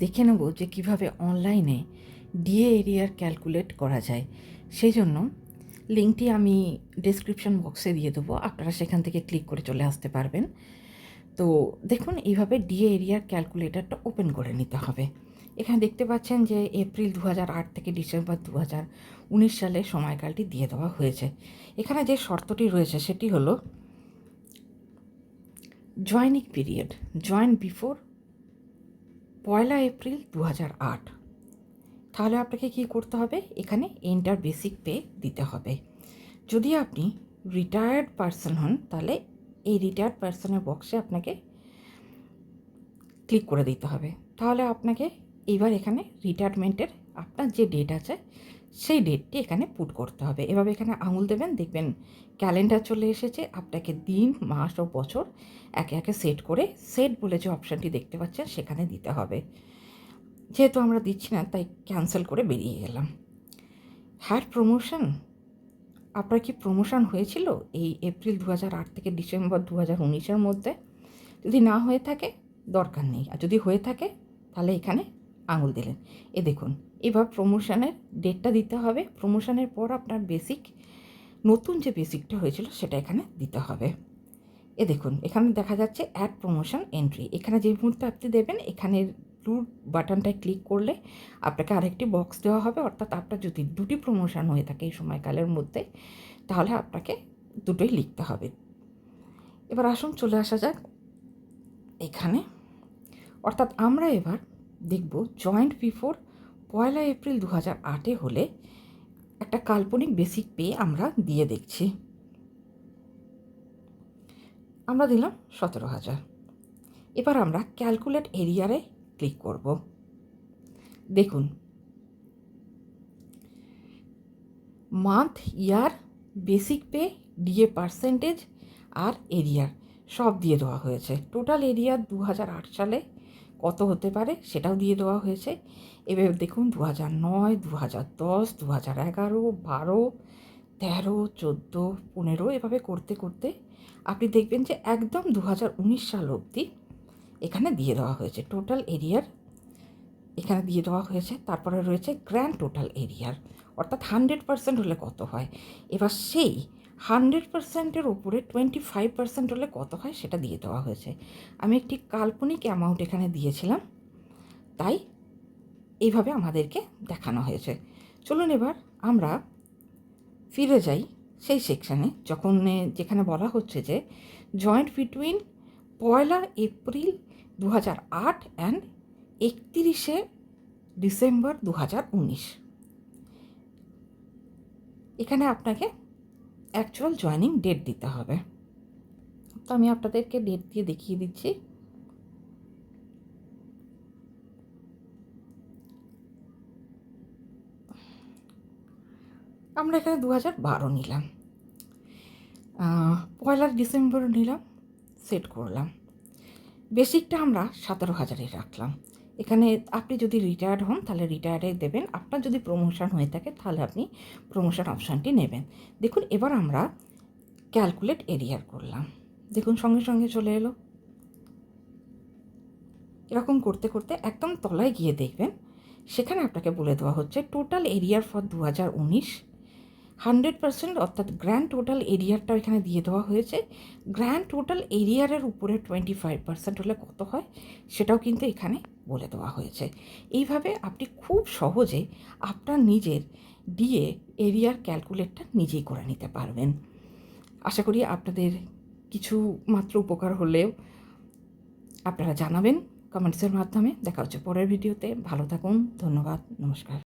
দেখে নেব যে কিভাবে অনলাইনে ডিএ এরিয়ার ক্যালকুলেট করা যায়। সেই জন্য লিঙ্কটি আমি ডেসক্রিপশন বক্সে দিয়ে দেবো, আপনারা সেখান থেকে ক্লিক করে চলে আসতে পারবেন। তো দেখুন, এইভাবে ডিএ এরিয়ার ক্যালকুলেটরটা ওপেন করে নিতে হবে। এখানে দেখতে পাচ্ছেন যে এপ্রিল 2008 থেকে ডিসেম্বর 2019 সালে সময়কালটি দিয়ে দেওয়া হয়েছে। এখানে যে শর্তটি রয়েছে সেটি হলো joining period join before 1 April 2008। তাহলে আপনাকে কী করতে হবে, এখানে এন্টার বেসিক পে দিতে হবে। যদি আপনি রিটায়ার্ড পারসন হন তাহলে এই রিটায়ার্ড পারসনের বক্সে আপনাকে ক্লিক করে দিতে হবে। তাহলে আপনাকে এইবার এখানে রিটায়ারমেন্টের আপনার যে ডেট আছে সেই ডেটটি এখানে পুট করতে হবে। এভাবে এখানে আঙুল দেবেন, দেখবেন ক্যালেন্ডার চলে এসেছে। আপনাকে দিন, মাস ও বছর একে একে সেট করে সেট বলে যে অপশানটি দেখতে পাচ্ছেন সেখানে দিতে হবে। যেহেতু আমরা দিচ্ছি না তাই ক্যান্সেল করে বেরিয়ে গেলাম। হ্যাড প্রমোশন, আপনার কি প্রমোশন হয়েছিল এই এপ্রিল 2008 থেকে ডিসেম্বর 2019-এর মধ্যে? যদি না হয়ে থাকে দরকার নেই, আর যদি হয়ে থাকে তাহলে এখানে আঙুল দিলেন। দেখুন, এবার প্রমোশনের ডেটটা দিতে হবে। প্রমোশনের পর আপনার বেসিক, নতুন যে বেসিকটা হয়েছিল সেটা এখানে দিতে হবে। দেখুন, এখানে দেখা যাচ্ছে অ্যাড প্রমোশন এন্ট্রি। এখানে যে মুহূর্তে আপনি দেবেন, এখানে ব্লু বাটনটায় ক্লিক করলে আপনাকে আরেকটি বক্স দেওয়া হবে। অর্থাৎ আপনার যদি দুটি প্রমোশন হয়ে থাকে এই সময়কালের মধ্যে তাহলে আপনাকে দুটোই লিখতে হবে। এবার আসুন চলে আসা যাক এখানে। অর্থাৎ আমরা এবার দেখব জয়েন্ট বিফোর 1 এপ্রিল 2008 হলে একটা কাল্পনিক বেসিক পে আমরা দিয়ে দেখছি। আমরা দিলাম 17,000। এবার আমরা ক্যালকুলেট এরিয়ারে ক্লিক করব। দেখুন, মান্থ, ইয়ার, বেসিক পে, ডিএ পার্সেন্টেজ আর এরিয়ার সব দিয়ে দেওয়া হয়েছে। টোটাল এরিয়া 2008 সালে কত হতে পারে সেটাও দিয়ে দেওয়া হয়েছে। এবার দেখুন 2009, 2010, 2011, 12, 13, 14, 15 এভাবে করতে করতে আপনি দেখবেন যে একদম 2019 সাল অবধি এখানে দিয়ে দেওয়া হয়েছে। টোটাল এরিয়ার এখানে দিয়ে দেওয়া হয়েছে। তারপরে রয়েছে গ্র্যান্ড টোটাল এরিয়ার, অর্থাৎ 100% হলে কত হয়। এবার সেই 100%-এর ওপরে 25% হলে কত হয় সেটা দিয়ে দেওয়া হয়েছে। আমি একটি কাল্পনিক অ্যামাউন্ট এখানে দিয়েছিলাম, তাই এইভাবে আমাদেরকে দেখানো হয়েছে। চলুন এবার আমরা ফিরে যাই সেই সেকশানে, যেখানে বলা হচ্ছে যে joint between 1 April 2008 and 31 December 2019। এখানে আপনাকে অ্যাকচুয়াল জয়েনিং ডেট দিতে হবে। তো আমি আপনাদেরকে ডেট দিয়ে দেখিয়ে দিচ্ছি। আমরা এখানে 2012 নিলাম, 1 ডিসেম্বর নিলাম, সেট করলাম। বেসিকটা আমরা 17,000-এ রাখলাম। এখানে আপনি যদি রিটায়ার্ড হন তাহলে রিটায়ার্ডে দেবেন, আপনার যদি প্রমোশন হয়ে থাকে তাহলে আপনি প্রমোশন অপশানটি নেবেন। দেখুন, এবার আমরা ক্যালকুলেট এরিয়ার করলাম। দেখুন সঙ্গে সঙ্গে চলে এলো। এরকম করতে করতে একদম তলায় গিয়ে দেখবেন সেখানে আপনাকে বলে দেওয়া হচ্ছে টোটাল এরিয়ার ফর 2019 100%, অর্থাৎ গ্র্যান্ড টোটাল এরিয়ারটা এখানে দিয়ে দেওয়া হয়েছে। গ্র্যান্ড টোটাল এরিয়ারের উপরে 25% হলে কত হয় সেটাও কিন্তু এখানে বলে দেওয়া হয়েছে। এইভাবে আপনি খুব সহজে আপনার নিজের ডিএ এরিয়ার ক্যালকুলেটটা নিজেই করে নিতে পারবেন। আশা করি আপনাদের কিছু মাত্র উপকার হলেও আপনারা জানাবেন কমেন্টসের মাধ্যমে। দেখা হচ্ছে পরের ভিডিওতে। ভালো থাকুন, ধন্যবাদ, নমস্কার।